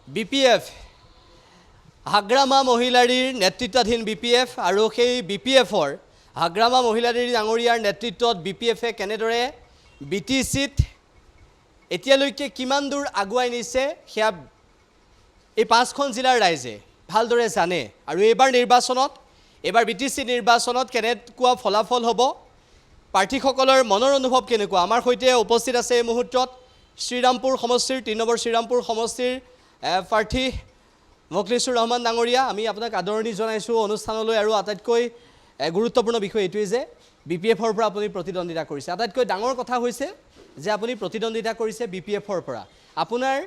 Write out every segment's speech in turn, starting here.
BPF Hagrama মহিলাৰীৰ নেতৃত্বাধীন BPF আৰু সেই BPFৰ হাগ্ৰামা মহিলাৰীৰ ডাঙৰীয়াৰ নেতৃত্বত BPFে কেনেদৰে BTCত এতিয়ালৈকে কিমান দূৰ আগুৱাই নিছে সেয়া এই পাঁচখন জিলাৰ ৰাইজে ভালদৰে জানে আৰু এইবাৰ BTC নিৰ্বাচনত কেনেকুৱা ফলাফল হ'ব প্ৰাৰ্থীসকলৰ মনৰ অনুভৱ কেনেকুৱা আমাৰ সৈতে উপস্থিত আছে এই মুহূৰ্তত শ্ৰীৰামপুৰ সমষ্টিৰ ৩ নম্বৰ শ্ৰীৰামপুৰ সমষ্টিৰ প্ৰাৰ্থী মোখলিছুৰ ৰহমান ডাঙৰীয়া আমি আপোনাক আদৰণি জনাইছোঁ অনুষ্ঠানলৈ আৰু আটাইতকৈ গুৰুত্বপূৰ্ণ বিষয় এইটোৱেই যে BPFৰ পৰা আপুনি প্ৰতিদ্বন্দ্বিতা কৰিছে আটাইতকৈ ডাঙৰ কথা হৈছে যে আপুনি প্ৰতিদ্বন্দ্বিতা কৰিছে BPFৰ পৰা আপোনাৰ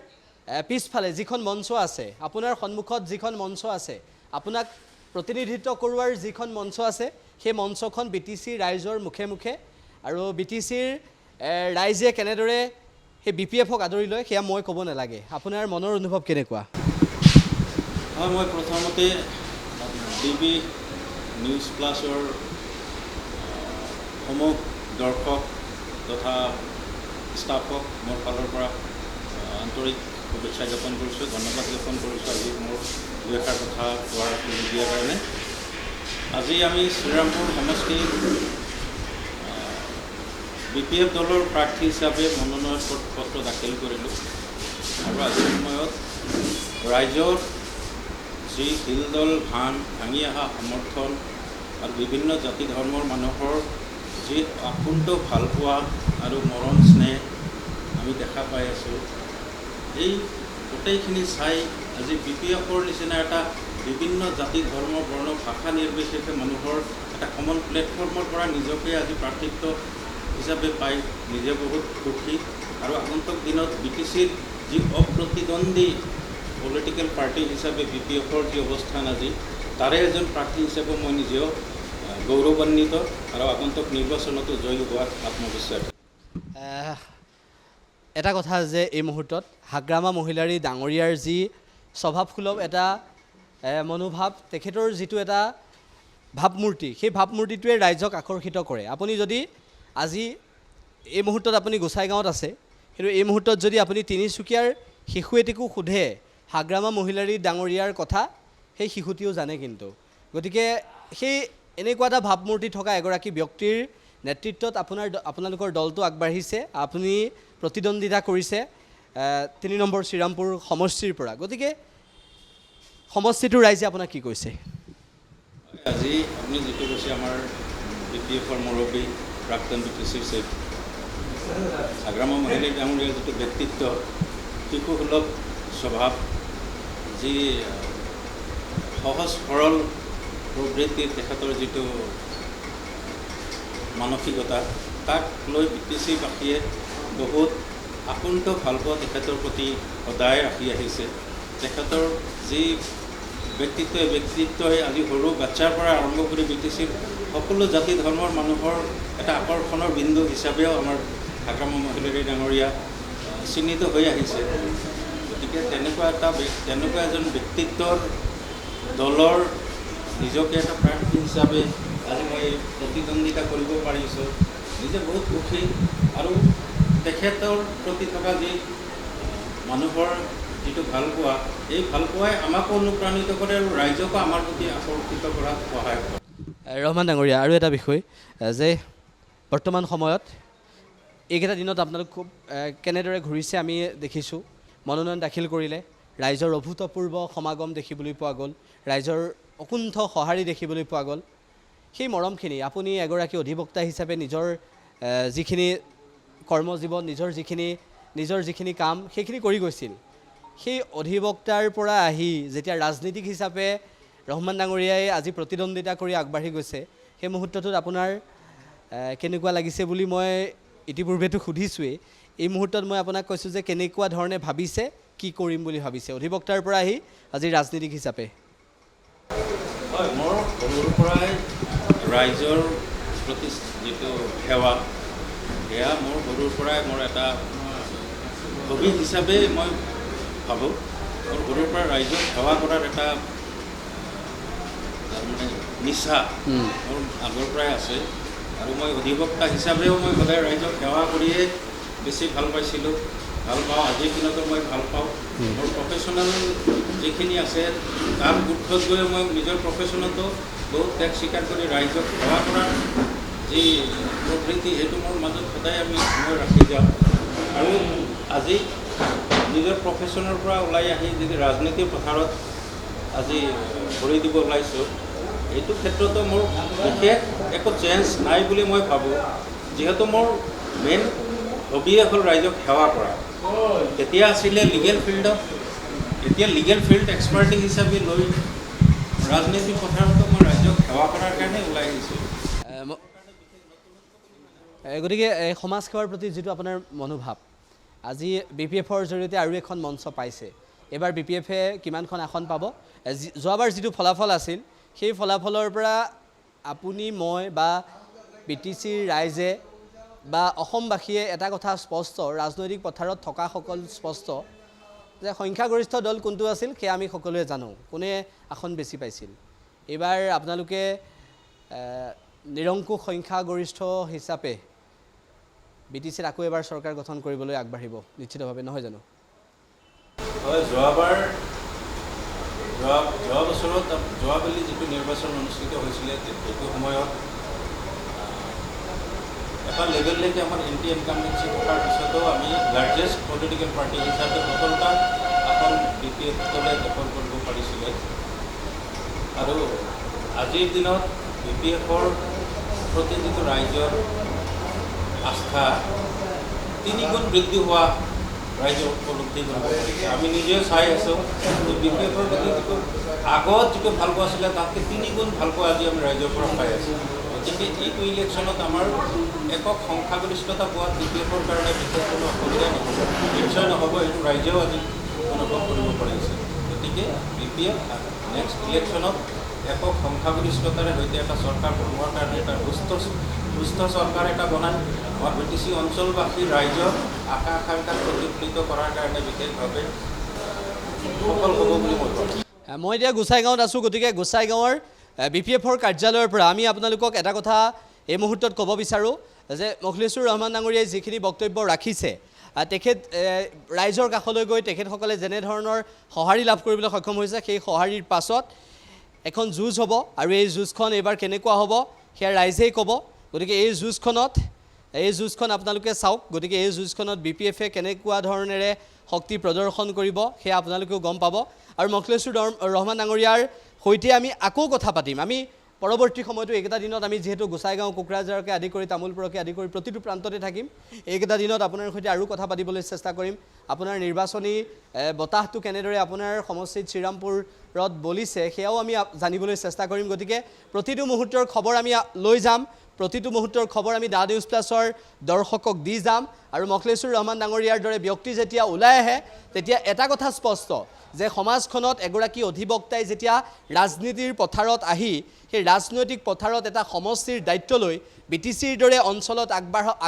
পিছফালে যিখন মঞ্চ আছে আপোনাৰ সন্মুখত যিখন মঞ্চ আছে আপোনাক প্ৰতিনিধিত্ব কৰোৱাৰ যিখন মঞ্চ আছে সেই মঞ্চখন BTC ৰাইজৰ মুখে মুখে আৰু BTCৰ ৰাইজে কেনেদৰে সেই BPFক আদৰি লয় সেয়া মই ক'ব নালাগে আপোনাৰ মনৰ অনুভৱ কেনেকুৱা হয় মই প্ৰথমতে DB নিউজ প্লাছৰ সমূহ দৰ্শক তথা ষ্টাফক মোৰ ফালৰ পৰা আন্তৰিক শুভেচ্ছা জ্ঞাপন কৰিছোঁ ধন্যবাদ জ্ঞাপন কৰিছোঁ আজি মোৰ দুই এষাৰ কথা কোৱাৰ সুযোগ দিয়াৰ কাৰণে আজি আমি শ্ৰীৰামপুৰ সমষ্টিৰ BPF দলৰ প্ৰাৰ্থী হিচাপে মনোনয়ন পত্ৰ দাখিল কৰিলোঁ আৰু আজিৰ সময়ত ৰাইজৰ যি শিলদল ভাঙি অহা সমৰ্থন আৰু বিভিন্ন জাতি ধৰ্মৰ মানুহৰ যি আকুণ্ঠ ভালপোৱা আৰু মৰম স্নেহ আমি দেখা পাই আছোঁ এই গোটেইখিনি চাই আজি BPFৰ নিচিনা এটা বিভিন্ন জাতি ধৰ্ম বৰ্ণ ভাষা নিৰ্বিশেষে মানুহৰ এটা কমন প্লেটফৰ্মৰ পৰা নিজকে আজি প্ৰাৰ্থিত্ব হিচাপে পাই নিজে বহুত সুখী আৰু আগন্তুক দিনত BTCৰ যি অপ্ৰতিদ্বন্দ্বী পলিটিকেল পাৰ্টি হিচাপে BPFৰ যি অৱস্থান আজি তাৰে এজন প্ৰাৰ্থী হিচাপে মই নিজেও গৌৰৱান্বিত আৰু আগন্তুক নিৰ্বাচনতো জয়ী হোৱাত আত্মবিশ্বাস এটা কথা যে এই মুহূৰ্তত হাগ্ৰামা মহিলাৰী ডাঙৰীয়াৰ যি স্বভাৱসুলভ এটা মনোভাৱ তেখেতৰ যিটো এটা ভাৱমূৰ্তি সেই ভাৱমূৰ্তিটোৱে ৰাইজক আকৰ্ষিত কৰে আপুনি যদি আজি এই মুহূৰ্তত আপুনি গোসাইগাঁৱত আছে কিন্তু এই মুহূৰ্তত যদি আপুনি তিনিচুকীয়াৰ শিশু এটিকো সোধে হাগ্ৰামা মহিলাৰী ডাঙৰীয়াৰ কথা সেই শিশুটিও জানে কিন্তু গতিকে সেই এনেকুৱা এটা ভাৱমূৰ্তি থকা এগৰাকী ব্যক্তিৰ নেতৃত্বত আপোনালোকৰ দলটো আগবাঢ়িছে আপুনি প্ৰতিদ্বন্দ্বিতা কৰিছে ৩ নম্বৰ শ্ৰীৰামপুৰ সমষ্টিৰ পৰা গতিকে সমষ্টিটোৰ ৰাইজে আপোনাক কি কৈছে আজি আপুনি যিটো কৈছে আমাৰ BPFৰ মুৰব্বী প্ৰাক্তন BTCৰ হাগ্ৰামা মহিলাৰী ডাঙৰীয়াৰ যিটো ব্যক্তিত্ব শিশুসুলভ স্বভাৱ যি সহজ সৰল প্ৰবৃত্তিৰ তেখেতৰ যিটো মানসিকতা তাক লৈ BTCবাসীয়ে বহুত আকুণ্ঠ ভালপোৱা তেখেতৰ প্ৰতি সদায় ৰাখি আহিছে তেখেতৰ যি ব্যক্তিত্বই আজি সৰু বাচ্চাৰ পৰা আৰম্ভ কৰি BTCৰ সকলো জাতি ধৰ্মৰ মানুহৰ এটা আকৰ্ষণৰ বিন্দু হিচাপেও আমাৰ হাগ্ৰামা মহিলাৰী ডাঙৰীয়া চিহ্নিত হৈ আহিছে গতিকে তেনেকুৱা এজন ব্যক্তিত্বৰ দলৰ নিজকে এটা প্ৰাৰ্থী হিচাপে আজি মই প্ৰতিদ্বন্দ্বিতা কৰিব পাৰিছোঁ নিজে বহুত সুখী আৰু তেখেতৰ প্ৰতি থকা যি মানুহৰ যিটো ভালপোৱা এই ভালপোৱাই আমাকো অনুপ্ৰাণিত কৰে আৰু ৰাইজকো আমাৰ প্ৰতি আকৰ্ষিত কৰাত সহায় কৰে ৰহমান ডাঙৰীয়া আৰু এটা বিষয় যে বৰ্তমান সময়ত এইকেইটা দিনত আপোনালোক খুব কেনেদৰে ঘূৰিছে আমি দেখিছোঁ মনোনয়ন দাখিল কৰিলে ৰাইজৰ অভূতপূৰ্ব সমাগম দেখিবলৈ পোৱা গ'ল ৰাইজৰ অকুণ্ঠ সঁহাৰি দেখিবলৈ পোৱা গ'ল সেই মৰমখিনি আপুনি এগৰাকী অধিবক্তা হিচাপে নিজৰ যিখিনি কৰ্মজীৱন নিজৰ যিখিনি কাম সেইখিনি কৰি গৈছিল সেই অধিবক্তাৰ পৰা আহি যেতিয়া ৰাজনীতিক হিচাপে ৰহমান ডাঙৰীয়াই আজি প্ৰতিদ্বন্দ্বিতা কৰি আগবাঢ়ি গৈছে সেই মুহূৰ্তটোত আপোনাৰ কেনেকুৱা লাগিছে বুলি মই ইতিপূৰ্বেতো সুধিছোঁৱেই এই মুহূৰ্তত মই আপোনাক কৈছোঁ যে কেনেকুৱা ধৰণে ভাবিছে কি কৰিম বুলি ভাবিছে অধিবক্তাৰ পৰা আহি আজি ৰাজনীতিক হিচাপে হয় মোৰ সৰুৰ পৰাই ৰাইজৰ প্ৰতি যিটো সেৱা সেয়া মোৰ সৰুৰ পৰাই মোৰ এটা হবি হিচাপে মই ভাবোঁ মোৰ সৰুৰ পৰা ৰাইজক সেৱা কৰাৰ এটা তাৰমানে নিচা মোৰ আগৰ পৰাই আছে আৰু মই অধিবক্তা হিচাপেও মই সদায় ৰাইজক সেৱা কৰিয়ে বেছি ভাল পাইছিলোঁ ভাল পাওঁ, আজিৰ দিনতো মই ভাল পাওঁ। মোৰ প্ৰফেশ্যনেল যিখিনি আছে তাৰ ঊৰ্ধত গৈ মই নিজৰ প্ৰফেশ্যনতো বহুত ত্যাগ স্বীকাৰ কৰি ৰাইজক সেৱা কৰাৰ যি প্ৰবৃত্তি সেইটো মোৰ মাজত সদায় মই ৰাখি যাওঁ। আৰু আজি নিজৰ প্ৰফেশ্যনৰ পৰা ওলাই আহি যদি ৰাজনীতিৰ পথাৰত আজি ভৰি দিব ওলাইছোঁ, এইটো ক্ষেত্ৰতো মোৰ বিশেষ একো চেঞ্জ নাই বুলি মই ভাবোঁ। যিহেতু মোৰ মেইন হবিয়ে হ'ল ৰাইজক সেৱা কৰা। তেতিয়া আছিলে লিগেল ফিল্ডত, এতিয়া লিগেল ফিল্ড এক্সপাৰ্টিজ হিচাপে লৈ ৰাজনীতিৰ পথাৰতো মই ৰাইজক সেৱা কৰাৰ কাৰণে ওলাই আহিছোঁ। গতিকে এই সমাজ সেৱাৰ প্ৰতি যিটো আপোনাৰ মনোভাৱ, আজি BPFৰ জৰিয়তে আৰু এখন মঞ্চ পাইছে। এইবাৰ BPFে কিমানখন আসন পাব? যোৱাবাৰ যিটো ফলাফল আছিল সেই ফলাফলৰ পৰা আপুনি, মই বা BTCৰ ৰাইজে বা অসমবাসীয়ে এটা কথা স্পষ্ট, ৰাজনৈতিক পথাৰত থকাসকল স্পষ্ট যে সংখ্যাগৰিষ্ঠ দল কোনটো আছিল সেয়া আমি সকলোৱে জানো, কোনে আসন বেছি পাইছিল। এইবাৰ আপোনালোকে নিৰংকুশ সংখ্যাগৰিষ্ঠ হিচাপে BTCত আকৌ এবাৰ চৰকাৰ গঠন কৰিবলৈ আগবাঢ়িব নিশ্চিতভাৱে, নহয় জানো? হয়, যোৱা বছৰত যোৱাকালি যিটো নিৰ্বাচন অনুষ্ঠিত হৈছিলে সেইটো সময়ত এটা লেভেললৈকে আমাৰ এণ্টি ইনকামবেঞ্চি থকাৰ পিছতো আমি লাৰ্জেষ্ট পলিটিকেল পাৰ্টি হিচাপে 17টা আসন BPF দলে দখল কৰিব পাৰিছিলে। আৰু আজিৰ দিনত BPFৰ প্ৰতি যিটো ৰাইজৰ আস্থা 3 গুণ বৃদ্ধি হোৱা ৰাইজে উপলব্ধি কৰিব পাৰিছে। আমি নিজেও চাই আছোঁ যে BPFৰ প্ৰতি যিটো আগত যিটো ভালপোৱা আছিলে তাতকৈ 3 গুণ ভালপোৱা আজি আমি ৰাইজৰ পৰা পাই আছোঁ। গতিকে এইটো ইলেকশ্যনত আমাৰ একক সংখ্যাগৰিষ্ঠতা পোৱা BPFৰ কাৰণে বিশেষ কোনো অসুবিধা নহ'ব, নিশ্চয় নহ'ব। এইটো ৰাইজেও আজি অনুভৱ কৰিব পাৰিছে। গতিকে BPF নেক্সট ইলেকশ্যনত একক সংখ্যাগৰিষ্ঠতাৰে সৈতে এটা চৰকাৰ বনোৱাৰ কাৰণে এটা সুস্থ চৰকাৰ এটা বনাই আমাৰ BTC অঞ্চলবাসী ৰাইজৰ আশা আকাংক্ষা প্ৰতিফলিত কৰাৰ কাৰণে বিশেষভাৱে সফল হ'ব বুলি মই ভাবোঁ। মই এতিয়া গোসাইগাঁৱত আছোঁ। গতিকে গোসাইগাঁৱৰ BPFৰ কাৰ্যালয়ৰ পৰা আমি আপোনালোকক এটা কথা এই মুহূৰ্তত ক'ব বিচাৰোঁ যে মখলিছুৰ ৰহমান ডাঙৰীয়াই যিখিনি বক্তব্য ৰাখিছে, তেখেত ৰাইজৰ কাষলৈ গৈ তেখেতসকলে যেনেধৰণৰ সঁহাৰি লাভ কৰিবলৈ সক্ষম হৈছে, সেই সঁহাৰিৰ পাছত এখন যুঁজ হ'ব আৰু এই যুঁজখন এইবাৰ কেনেকুৱা হ'ব সেয়া ৰাইজেই ক'ব। গতিকে এই যুঁজখন আপোনালোকে চাওক। গতিকে এই যুঁজখনত BPFে কেনেকুৱা ধৰণেৰে শক্তি প্ৰদৰ্শন কৰিব সেয়া আপোনালোকেও গম পাব। আৰু মখলিছুৰ ৰহমান ডাঙৰীয়াৰ সৈতে আমি আকৌ কথা পাতিম। আমি পৰৱৰ্তী সময়তো এইকেইটা দিনত আমি যিহেতু গোসাইগাঁও, কোকৰাঝাৰকে আদি কৰি তামোলপুৰকে আদি কৰি প্ৰতিটো প্ৰান্ততে থাকিম। এইকেইটা দিনত আপোনাৰ সৈতে আৰু কথা পাতিবলৈ চেষ্টা কৰিম। আপোনাৰ নিৰ্বাচনী বতাহটো কেনেদৰে আপোনাৰ সমষ্টিত শ্ৰীৰামপুৰত বলিছে সেয়াও আমি জানিবলৈ চেষ্টা কৰিম। গতিকে প্ৰতিটো মুহূৰ্তৰ খবৰ আমি লৈ যাম, প্ৰতিটো মুহূৰ্তৰ খবৰ আমি দা নিউজ প্লাছৰ দৰ্শকক দি যাম। আৰু মখলিছুৰ ৰহমান ডাঙৰীয়াৰ দৰে ব্যক্তি যেতিয়া ওলাই আহে তেতিয়া এটা কথা স্পষ্ট যে সমাজখনত এগৰাকী অধিবক্তাই যেতিয়া ৰাজনীতিৰ পথাৰত আহি সেই ৰাজনৈতিক পথাৰত এটা সমষ্টিৰ দায়িত্ব লৈ BTCৰ দৰে অঞ্চলত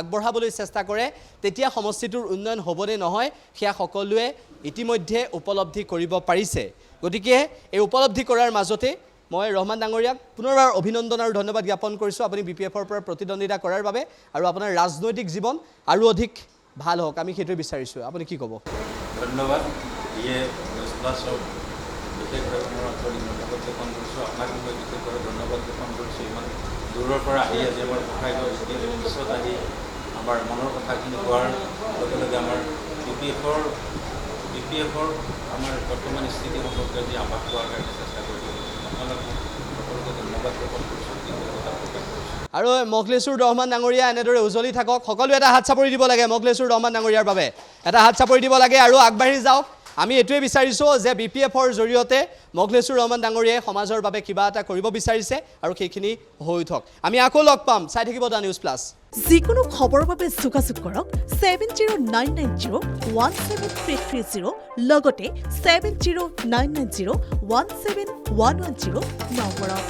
আগবঢ়াবলৈ চেষ্টা কৰে, তেতিয়া সমষ্টিটোৰ উন্নয়ন হ'বনে নহয় সেয়া সকলোৱে ইতিমধ্যে উপলব্ধি কৰিব পাৰিছে। গতিকে এই উপলব্ধি কৰাৰ মাজতে মই ৰহমান ডাঙৰীয়াক পুনৰবাৰ অভিনন্দন আৰু ধন্যবাদ জ্ঞাপন কৰিছোঁ আপুনি BPFৰ পৰা প্ৰতিদ্বন্দ্বিতা কৰাৰ বাবে আৰু আপোনাৰ ৰাজনৈতিক জীৱন আৰু অধিক ভাল হওক, আমি সেইটোৱে বিচাৰিছোঁ। আপুনি কি ক'ব? ধন্যবাদ। নিউজ প্লাছৰ বিশেষভাৱে মোৰ আন্তৰিক ধন্যবাদ জ্ঞাপন কৰিছোঁ। আপোনাক মই বিশেষভাৱে ধন্যবাদ জ্ঞাপন কৰিছোঁ। ইমান দূৰৰ পৰা আহি আজি আমাৰ গোসাইগাঁও পিছত আহি আমাৰ মনৰ কথাখিনি কোৱাৰ লগে লগে আমাৰ BPFৰ আমাৰ বৰ্তমান স্থিতি সম্পৰ্কে আজি আভাস পোৱাৰ কাৰণে চেষ্টা কৰিছোঁ। আপোনালোক সকলোকে ধন্যবাদ জ্ঞাপন কৰিছোঁ। আৰু মখলিছুৰ ৰহমান ডাঙৰীয়া এনেদৰে উজ্বলি থাকক। সকলোৱে এটা হাত চাপৰি দিব লাগে মখলিছুৰ ৰহমান ডাঙৰীয়াৰ বাবে, এটা হাত চাপৰি দিব লাগে আৰু আগবাঢ়ি যাওক। আমি এইটোৱে বিচাৰিছোঁ যে BPFৰ জৰিয়তে মখলিছুৰ ৰহমান ডাঙৰীয়াই সমাজৰ বাবে কিবা এটা কৰিব বিচাৰিছে আৰু সেইখিনি হৈ উঠক। আমি আকৌ লগ পাম, চাই থাকিব দা নিউজ প্লাছ। যিকোনো খবৰৰ বাবে যোগাযোগ কৰক 7099017330 লগতে 7099017110 নম্বৰত।